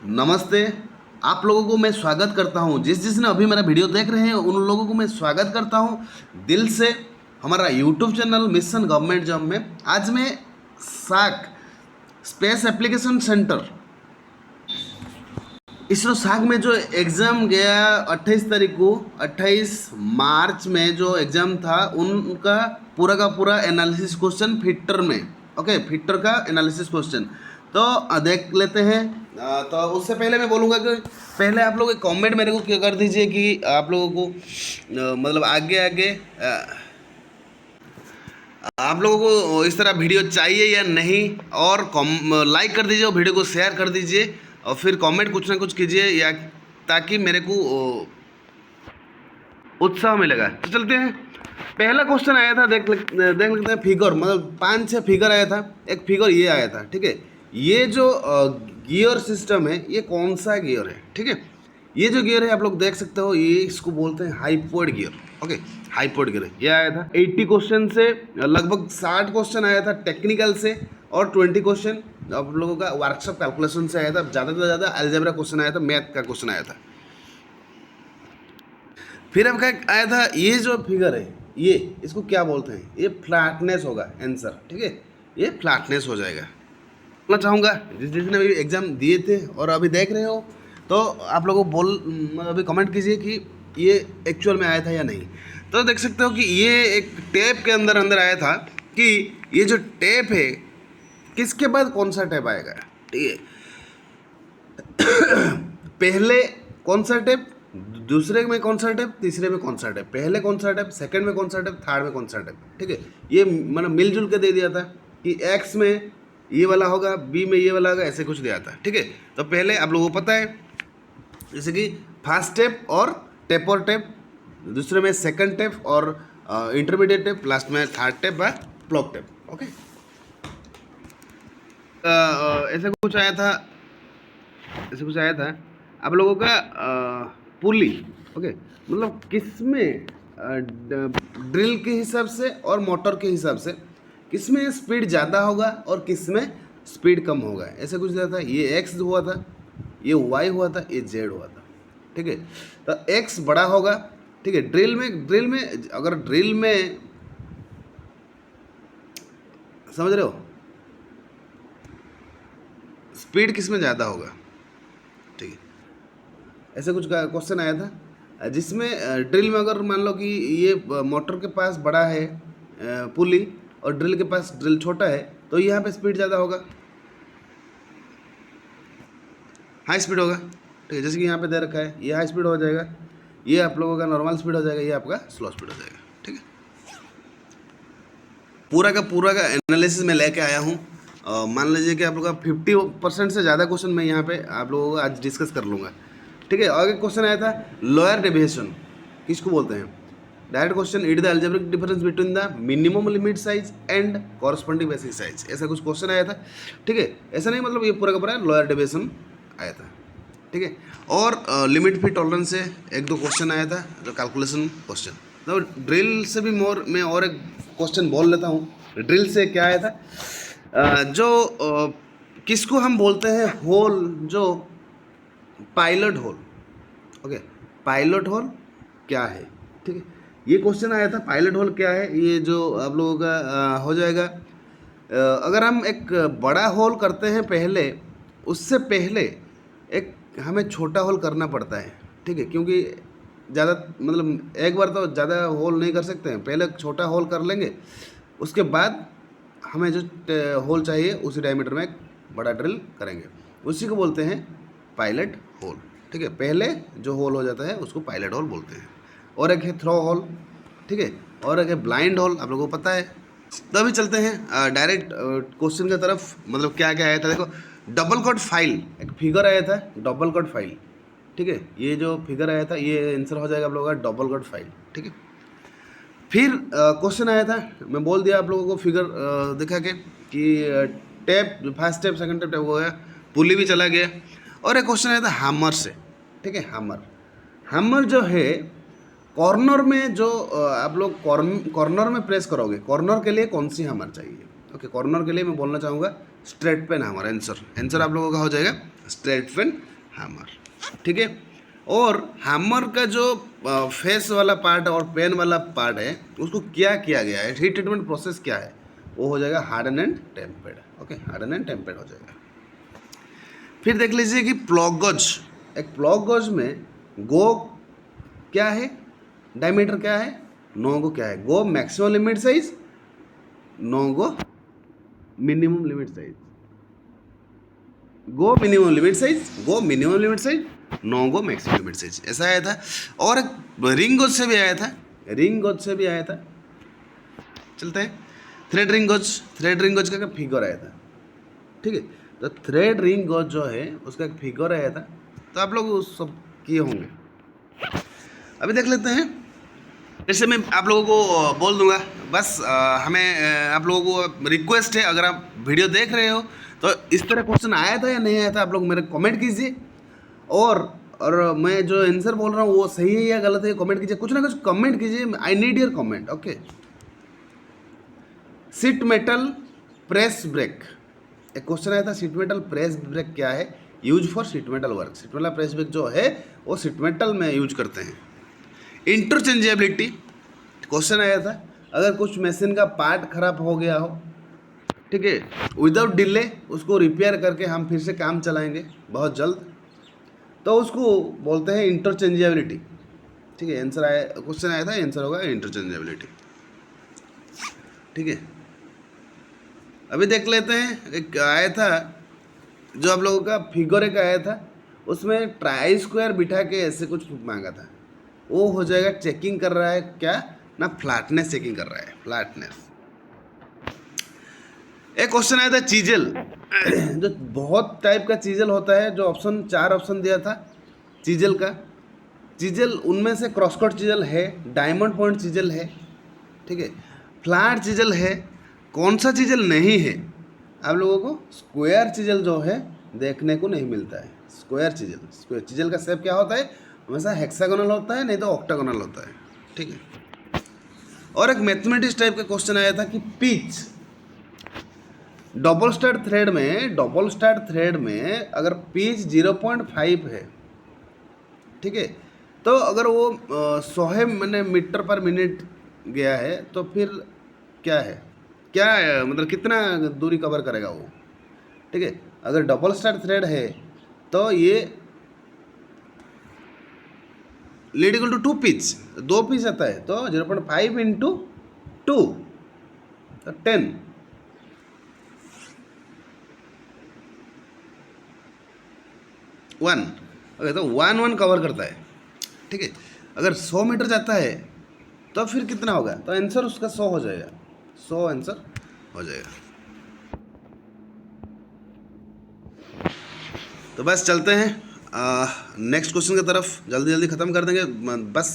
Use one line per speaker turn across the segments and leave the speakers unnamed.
नमस्ते। आप लोगों को मैं स्वागत करता हूं। जिसने अभी मेरा वीडियो देख रहे हैं उन लोगों को मैं स्वागत करता हूं दिल से हमारा YouTube channel mission government job में। आज मैं साक स्पेस एप्लीकेशन सेंटर इसरो साग में जो एग्ज़ाम गया 28 तारीख को 28 मार्च में जो एग्ज़ाम था उनका पूरा का पूरा एनालिसिस क्वेश्चन फिटर में, ओके, फिटर का एनालिसिस क्वेश्चन तो देख लेते हैं। तो उससे पहले मैं बोलूँगा कि पहले आप लोग एक कमेंट मेरे को क्या कर दीजिए कि आप लोगों को मतलब आगे आगे आप लोगों को इस तरह वीडियो चाहिए या नहीं, और लाइक कर दीजिए और वीडियो को शेयर कर दीजिए और फिर कमेंट कुछ ना कुछ कीजिए या ताकि मेरे को उत्साह मिलेगा। तो चलते हैं। पहला क्वेश्चन आया था, देख लेते हैं। फिगर मतलब 5-6 फिगर आया था। एक फिगर ये आया था, ठीक है। ये जो गियर सिस्टम है ये कौन सा गियर है, ठीक है। ये जो गियर है आप लोग देख सकते हो, ये इसको बोलते हैं hypoid gear, okay. Hypoid gear ये आया था 80 क्वेश्चन से, लगभग 60 क्वेश्चन आया था टेक्निकल से और 20 क्वेश्चन आप लोगों का वर्कशॉप कैलकुलेशन से आया था। ज़्यादा से ज़्यादा अलजेब्रा क्वेश्चन आया था, मैथ का क्वेश्चन आया था। फिर आपका आया था ये जो फिगर है ये इसको क्या बोलते हैं, ये फ्लैटनेस होगा आंसर, ठीक है। ये फ्लैटनेस हो जाएगा। बोलना चाहूँगा जिसने भी एग्ज़ाम दिए थे और अभी देख रहे हो तो आप लोगों को अभी कमेंट कीजिए कि ये एक्चुअल में आया था या नहीं। तो देख सकते हो कि ये एक टेप के अंदर अंदर आया था कि ये जो टेप है किसके बाद कौन सा टेप आएगा, ठीक है। पहले कौन सा टेप, दूसरे में कौन सा टेप, तीसरे में कौन सा टेप, पहले कौन सा टेप, सेकंड में कौन सा टेप, थर्ड में कौन सा टेप, ठीक है। ये मतलब मिलजुल के दे दिया था कि एक्स में ये वाला होगा, बी में ये वाला होगा, ऐसे कुछ दिया था, ठीक है। तो पहले आप लोगों को पता है जैसे कि फर्स्ट टेप और टेपर टेप, दूसरे में सेकंड टेप और इंटरमीडिएट टेप, लास्ट में थर्ड टेप व प्लॉक टेप, ओके। ऐसे कुछ आया था, ऐसे कुछ आया था आप लोगों का पुली, ओके। मतलब किसमें ड्रिल के हिसाब से और मोटर के हिसाब से किसमें स्पीड ज़्यादा होगा और किसमें स्पीड कम होगा, ऐसे कुछ दिया था। ये एक्स हुआ था, ये वाई हुआ था, ये जेड हुआ था, ठीक है। तो एक्स बड़ा होगा, ठीक है। ड्रिल में अगर ड्रिल में समझ रहे हो स्पीड किस में ज़्यादा होगा, ठीक है। ऐसे कुछ क्वेश्चन आया था जिसमें ड्रिल में अगर मान लो कि ये मोटर के पास बड़ा है पुली और ड्रिल के पास ड्रिल छोटा है तो यहाँ पे स्पीड ज़्यादा होगा, हाई स्पीड होगा, ठीक है। जैसे कि यहाँ पे दे रखा है ये हाई स्पीड हो जाएगा, ये आप लोगों का नॉर्मल स्पीड हो जाएगा, ये आपका स्लो स्पीड हो जाएगा, ठीक है। पूरा का एनालिसिस मैं लेके आया हूँ। मान लीजिए कि आप लोगों का 50% से ज़्यादा क्वेश्चन मैं यहाँ पे आप लोगों को आज डिस्कस कर लूँगा, ठीक है। और एक क्वेश्चन आया था लोअर डेविएशन किसको बोलते हैं, direct question, it the algebraic difference between the minimum limit size and corresponding basic size, ऐसा कुछ क्वेश्चन आया था, ठीक है। ऐसा नहीं मतलब ये पूरा का पूरा लोअर डेविएशन आया था, ठीक है। और लिमिट फी टॉलरेंस से 1-2 क्वेश्चन आया था जो कैलकुलेशन क्वेश्चन। तो ड्रिल से भी मोर मैं और एक क्वेश्चन बोल लेता हूँ। ड्रिल से क्या आया था जो किसको हम बोलते हैं होल, जो pilot hole, okay. Pilot hole क्या है, ठीक है। ये क्वेश्चन आया था पायलट होल क्या है, ये जो आप लोगों का हो जाएगा। अगर हम एक बड़ा होल करते हैं पहले, उससे पहले एक हमें छोटा होल करना पड़ता है, ठीक है। क्योंकि ज़्यादा मतलब एक बार तो ज़्यादा होल नहीं कर सकते हैं, पहले छोटा होल कर लेंगे, उसके बाद हमें जो होल चाहिए उसी डायमीटर में एक बड़ा ड्रिल करेंगे, उसी को बोलते हैं पायलट होल, ठीक है। पहले जो होल हो जाता है उसको पायलट होल बोलते हैं। और एक है थ्रो होल, ठीक है, और एक है ब्लाइंड होल, आप लोगों को पता है। तो अभी चलते हैं डायरेक्ट क्वेश्चन की तरफ। मतलब क्या क्या आया था देखो, डबल कट फाइल, एक फिगर आया था डबल कट फाइल, ठीक है। ये जो फिगर आया था ये आंसर हो जाएगा आप लोगों का डबल कट फाइल, ठीक है। फिर क्वेश्चन आया था, मैं बोल दिया आप लोगों को फिगर दिखा के कि tape, first step second tape हो गया, पुली भी चला गया। और एक क्वेश्चन आया था हैमर से, ठीक है। हैमर जो है कॉर्नर में जो आप लोग कॉर्नर में प्रेस करोगे, कॉर्नर के लिए कौन सी हैमर चाहिए, ओके। कॉर्नर के लिए मैं बोलना चाहूँगा स्ट्रेट पेन हैमर, आंसर आप लोगों का हो जाएगा स्ट्रेट पेन हैमर, ठीक है। और हैमर का जो फेस वाला पार्ट और पेन वाला पार्ट है उसको क्या किया गया है, हीट ट्रीटमेंट प्रोसेस क्या है, वो हो जाएगा harden and tempered. Okay, harden and tempered हो जाएगा। फिर देख लीजिए कि प्लॉग गॉज, एक प्लॉग गॉज में गो क्या है, डायमीटर क्या है, 9 गो क्या है, गो मैक्सिमम लिमिट साइज, 9 गो मिनिमम लिमिट साइज, गो मिनिमम लिमिट साइज, गो मिनिमम लिमिट साइज, 9 गो मैक्सिमम लिमिट साइज, ऐसा आया था। और एक रिंग गॉज से भी आया था, रिंग गॉज से भी आया था। चलते हैं thread ring gauge, thread ring gauge का फिगर आया था, ठीक है। तो थ्रेड रिंग गॉज जो है उसका एक फिगर आया था, तो आप लोग उस सब किए होंगे। अभी देख लेते हैं। जैसे मैं आप लोगों को बोल दूंगा, बस हमें आप लोगों को रिक्वेस्ट है, अगर आप वीडियो देख रहे हो तो इस तरह क्वेश्चन आया था या नहीं आया था आप लोग मेरे कमेंट कीजिए। और मैं जो आंसर बोल रहा हूँ वो सही है या गलत है कमेंट कीजिए, कुछ ना कुछ कमेंट कीजिए, I need your comment. Okay, sheet metal press brake, एक क्वेश्चन आया था, सीट मेटल प्रेस ब्रेक क्या है, use for sheet metal work. Sheet metal press brake जो है वो सीट मेटल में यूज करते हैं। इंटरचेंजेबिलिटी क्वेश्चन आया था, अगर कुछ मशीन का पार्ट खराब हो गया हो, ठीक है, विदाउट डिले उसको रिपेयर करके हम फिर से काम चलाएंगे बहुत जल्द, तो उसको बोलते हैं इंटरचेंजेबिलिटी, ठीक है। आंसर आया, क्वेश्चन आया था, आंसर होगा इंटरचेंजेबिलिटी, ठीक है। अभी देख लेते हैं, एक आया था जो आप लोगों का फिगर एक आया था, उसमें ट्राई स्क्वायर बिठा के ऐसे कुछ मांगा था, वो हो जाएगा चेकिंग कर रहा है क्या ना, फ्लैटनेस चेकिंग कर रहा है, फ्लैटनेस। एक क्वेश्चन आया था चीजल, जो बहुत टाइप का चीजल होता है, जो ऑप्शन 4 ऑप्शन दिया था चीजल का, चीजल उनमें से क्रॉसकट चीजल है, डायमंड पॉइंट चीजल है, ठीक है, फ्लैट चीजल है, कौन सा चीजल नहीं है। आप लोगों को स्क्वायर चीजल जो है देखने को नहीं मिलता है, स्क्वायर चीजल, स्क्वायर चीजल का शेप क्या होता है, हमेशा हेक्सागोनल होता है, नहीं तो ऑक्टागोनल होता है, ठीक है। और एक मैथमेटिक्स टाइप का क्वेश्चन आया था कि पिच डबल स्टार्ट थ्रेड में, डबल स्टार्ट थ्रेड में अगर पिच 0.5 है, ठीक है, तो अगर वो 100 मैंने मीटर पर मिनट गया है तो फिर क्या है, क्या है, मतलब कितना दूरी कवर करेगा वो, ठीक है। अगर डबल स्टार्ट थ्रेड है तो ये lead equal to 2 pitch, 2 pitch आता है, तो 0.5 इंटू 2 तो 10, वन, ओके, तो 1 कवर करता है, ठीक है। अगर 100 मीटर जाता है तो फिर कितना होगा, तो आंसर उसका 100 हो जाएगा, 100 आंसर हो जाएगा। तो बस चलते हैं नेक्स्ट क्वेश्चन की तरफ, जल्दी जल्दी ख़त्म कर देंगे बस।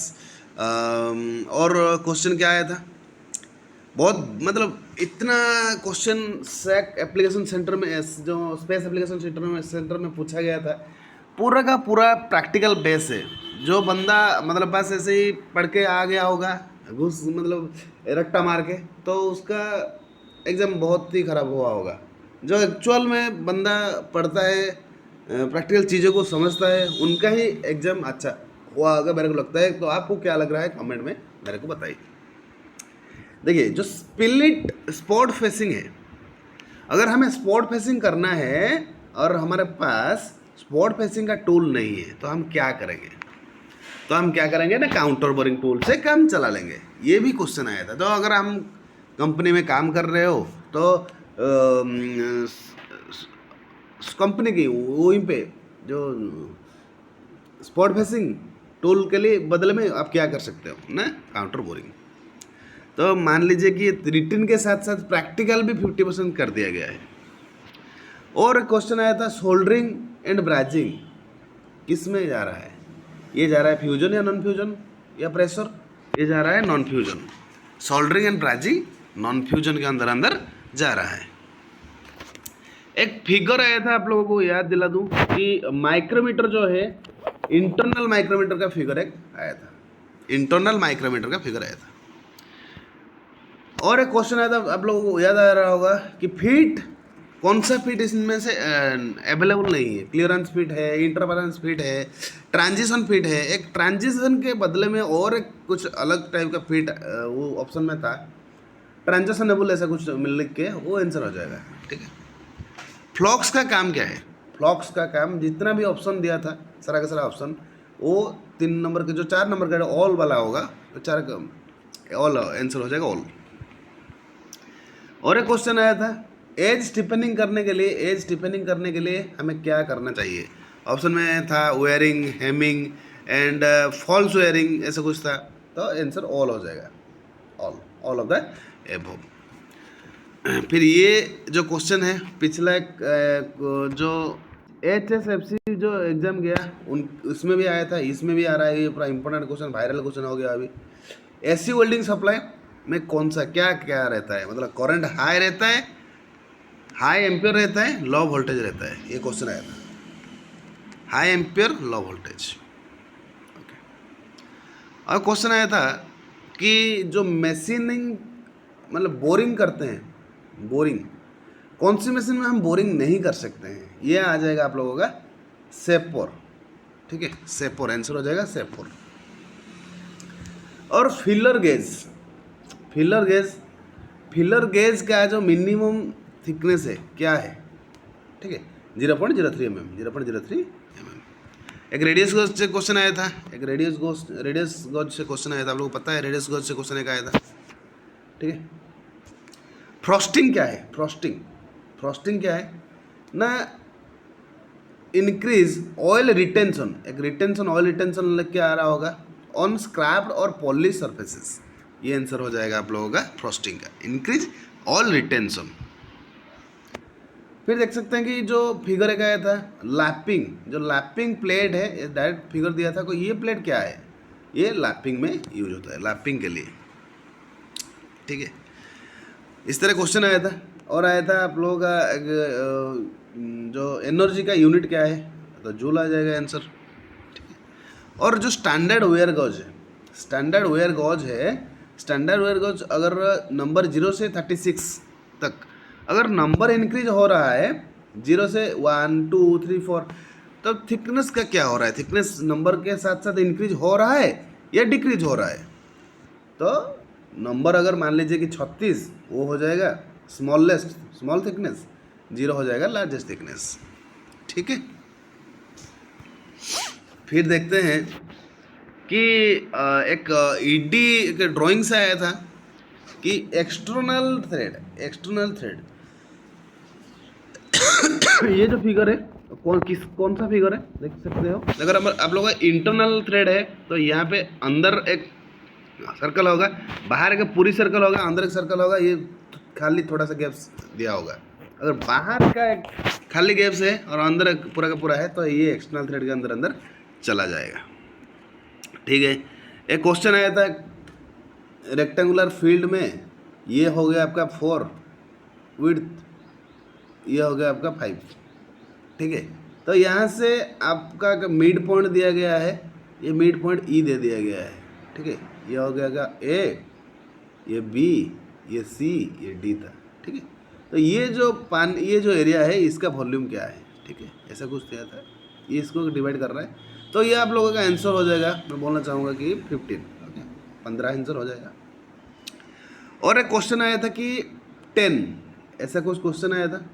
और क्वेश्चन क्या आया था, बहुत मतलब इतना क्वेश्चन सैक एप्लीकेशन सेंटर में, जो स्पेस एप्लीकेशन सेंटर में पूछा गया था, पूरा का पूरा प्रैक्टिकल बेस है। जो बंदा मतलब बस ऐसे ही पढ़ के आ गया होगा, घुस मतलब रट्टा मार के, तो उसका एग्ज़ाम बहुत ही ख़राब हुआ होगा। जो एक्चुअल में बंदा पढ़ता है, प्रैक्टिकल चीज़ों को समझता है, उनका ही एग्ज़ाम अच्छा हुआ होगा मेरे को लगता है। तो आपको क्या लग रहा है कमेंट में मेरे को बताइए। देखिए, जो स्पिलिट स्पॉट फेसिंग है, अगर हमें स्पॉट फेसिंग करना है और हमारे पास स्पॉट फेसिंग का टूल नहीं है तो हम क्या करेंगे, तो हम क्या करेंगे ना, काउंटर बोरिंग टूल से काम चला लेंगे। ये भी क्वेश्चन आया था। तो अगर हम कंपनी में काम कर रहे हो तो कंपनी की वहीं पे जो स्पॉट फेसिंग टूल के लिए बदले में आप क्या कर सकते हो ना, काउंटर बोरिंग। तो मान लीजिए कि रिटन के साथ साथ प्रैक्टिकल भी 50% कर दिया गया है। और क्वेश्चन आया था सोल्डरिंग एंड ब्राजिंग किस में जा रहा है, ये जा रहा है फ्यूजन या नॉन फ्यूजन या प्रेशर, ये जा रहा है non fusion. Soldering and brazing non fusion के अंदर अंदर जा रहा है। एक फिगर आया था, आप लोगों को याद दिला दूं कि माइक्रोमीटर जो है, इंटरनल माइक्रोमीटर का फिगर एक आया था, इंटरनल माइक्रोमीटर का फिगर आया था। और एक क्वेश्चन आया था, आप लोगों को याद आ रहा होगा कि फीट कौन सा फिट इसमें से अवेलेबल नहीं है? क्लियरेंस फिट है, इंटरफेरेंस फिट है, ट्रांजिशन फिट है। एक ट्रांजिशन के बदले में और एक कुछ अलग टाइप का फिट वो ऑप्शन में था, ट्रांजिशनेबल ऐसा कुछ मिल के वो आंसर हो जाएगा। ठीक है। फ्लॉक्स का काम क्या है? फ्लॉक्स का काम जितना भी ऑप्शन दिया था सारा का सारा ऑप्शन वो 3 नंबर के जो 4 नंबर का ऑल वाला होगा तो 4 ऑल आंसर हो जाएगा ऑल। और एक क्वेश्चन आया था एज स्टिफनिंग करने के लिए हमें क्या करना चाहिए? ऑप्शन में था wiring, hemming and false wiring, ऐसा कुछ था। तो आंसर ऑल हो जाएगा, ऑल ऑफ द एबव। फिर ये जो क्वेश्चन है पिछला जो HSFC जो एग्जाम गया उसमें भी आया था, इसमें भी आ रहा है। ये पूरा इंपॉर्टेंट क्वेश्चन, वायरल क्वेश्चन हो गया अभी। AC वेल्डिंग सप्लाई में कौन सा क्या क्या रहता है? मतलब करंट हाई रहता है, हाई एम्पियर रहता है, लो वोल्टेज रहता है। ये क्वेश्चन आया था, high ampere low voltage. Okay. और क्वेश्चन आया था कि जो मशीनिंग मतलब बोरिंग करते हैं, बोरिंग कौन सी मशीन में हम बोरिंग नहीं कर सकते हैं? ये आ जाएगा आप लोगों का सेपोर। ठीक है, सेपोर आंसर हो जाएगा, सेपोर। और फिलर गेज का जो मिनिमम थिकनेस है क्या है? ठीक है, 0.03 mm, 0.03 mm। एक रेडियस गॉज से क्वेश्चन आया था, रेडियस गॉज से क्वेश्चन आया था। आप लोगों को पता है रेडियस गॉज से क्वेश्चन एक आया था। ठीक है। फ्रॉस्टिंग क्या है? फ्रॉस्टिंग क्या है ना? इंक्रीज ऑयल रिटेंशन, एक रिटेंशन ऑयल रिटेंशन लग के आ रहा होगा ऑन स्क्रैप्ड और पॉलिश सर्फेसेस। ये आंसर हो जाएगा आप लोगों का फ्रॉस्टिंग का, इंक्रीज ऑयल रिटेंशन। फिर देख सकते हैं कि जो फिगर एक आया था लैपिंग, जो लैपिंग प्लेट है, डायरेक्ट फिगर दिया था। कोई ये प्लेट क्या है? ये लैपिंग में यूज होता है, लैपिंग के लिए। ठीक है, इस तरह क्वेश्चन आया था। और आया था आप लोगों का जो एनर्जी का यूनिट क्या है? तो जूल आ जाएगा आंसर। ठीक है। और जो स्टैंडर्ड वेयर गॉज अगर नंबर 0 से 36 तक अगर नंबर इंक्रीज हो रहा है 0 से 1 2 3 4, तब थिकनेस का क्या हो रहा है? थिकनेस नंबर के साथ साथ इंक्रीज हो रहा है या डिक्रीज हो रहा है? तो नंबर अगर मान लीजिए कि 36, वो हो जाएगा स्मॉल थिकनेस, 0 हो जाएगा लार्जेस्ट थिकनेस। ठीक है। फिर देखते हैं कि एक ED के ड्राइंग से आया था कि एक्सटर्नल थ्रेड ये जो फिगर है कौन सा फिगर है देख सकते हो? अगर आप लोगों का इंटरनल थ्रेड है तो यहाँ पे अंदर एक सर्कल होगा, बाहर एक पूरी सर्कल होगा, अंदर एक सर्कल होगा, ये खाली थोड़ा सा गैप्स दिया होगा। अगर बाहर का एक खाली गैप्स है और अंदर एक पूरा का पूरा है तो ये एक्सटर्नल थ्रेड के अंदर चला जाएगा। ठीक है। एक क्वेश्चन आया था रेक्टेंगुलर फील्ड में, ये हो गया आपका 4 विड्थ, ये हो गया आपका 5। ठीक है। तो यहाँ से आपका मिड पॉइंट दिया गया है, ये मिड पॉइंट E दे दिया गया है। ठीक है, ये हो गया A, ये B, ये C, ये D था। ठीक है। तो ये जो एरिया है इसका वॉल्यूम क्या है? ठीक है, ऐसा कुछ दिया था, ये इसको डिवाइड कर रहा है। तो ये आप लोगों का आंसर हो जाएगा, मैं बोलना चाहूँगा कि 15। ओके, 15 आंसर हो जाएगा। और एक क्वेश्चन आया था कि 10, ऐसा कुछ क्वेश्चन आया था,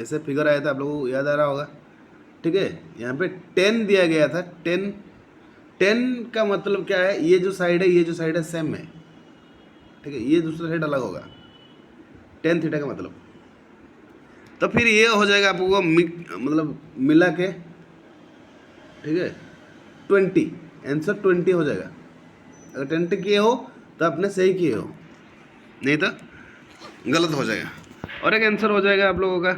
ऐसे फिगर आया था, आप लोगों को याद आ रहा होगा। ठीक है, यहाँ पे 10 दिया गया था। 10 का मतलब क्या है? ये जो साइड है सेम है। ठीक है, ये दूसरा साइड अलग होगा, 10 थीटा का मतलब। तो फिर ये हो जाएगा आप लोगों को मतलब मिला के, ठीक है, 20, आंसर 20 हो जाएगा। अगर 20 किए हो तो आपने सही किए हो, नहीं तो गलत हो जाएगा। और एक आंसर हो जाएगा आप लोगों का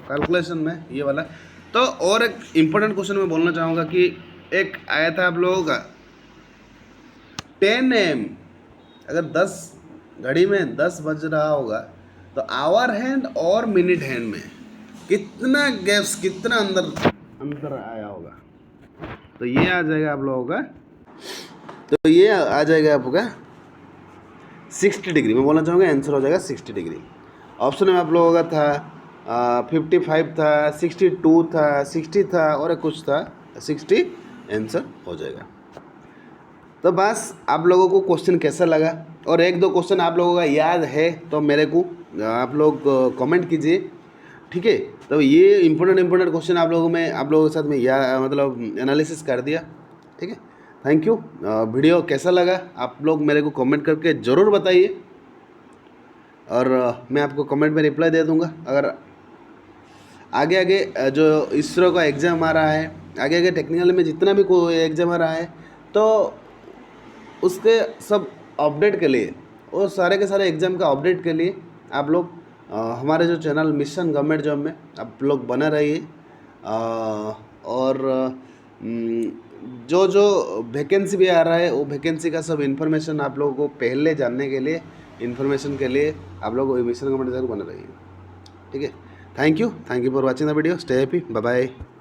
कैलकुलेशन में ये वाला। तो और एक इम्पोर्टेंट क्वेश्चन मैं बोलना चाहूँगा कि एक आया था आप लोगों का 10 AM, अगर 10 घड़ी में 10 बज रहा होगा तो आवर हैंड और मिनट हैंड में कितना गैप्स, कितना अंतर आया होगा? तो ये आ जाएगा आप लोगों का, तो ये आ जाएगा आपका 60 डिग्री। मैं बोलना चाहूँगा आंसर हो जाएगा 60 डिग्री। ऑप्शन में आप लोगों का था 55 था, 62 था, 60 था और एक कुछ था, 60 आंसर हो जाएगा। तो बस आप लोगों को क्वेश्चन कैसा लगा, और एक दो क्वेश्चन आप लोगों का याद है तो मेरे को आप लोग कमेंट कीजिए, ठीक है। तो ये इम्पोर्टेंट क्वेश्चन आप लोगों के साथ में मतलब एनालिसिस कर दिया, ठीक है। Thank you. वीडियो कैसा लगा आप लोग मेरे को कमेंट करके ज़रूर बताइए, और मैं आपको कमेंट में रिप्लाई दे दूंगा। अगर आगे जो इसरो का एग्ज़ाम आ रहा है, आगे टेक्निकल में जितना भी कोई एग्ज़ाम आ रहा है, तो उसके सब अपडेट के लिए, वो सारे के सारे एग्ज़ाम का अपडेट के लिए आप लोग हमारे जो चैनल मिशन गवर्नमेंट जॉब में आप लोग बना रहिए। और जो जो वैकेंसी भी आ रहा है, वो वैकेंसी का सब इन्फॉर्मेशन आप लोगों को पहले जानने के लिए, इन्फॉर्मेशन के लिए आप लोग मिशन गवर्नमेंट जॉब बना रहिए, ठीक है। Thank you for watching the video. Stay happy, bye bye.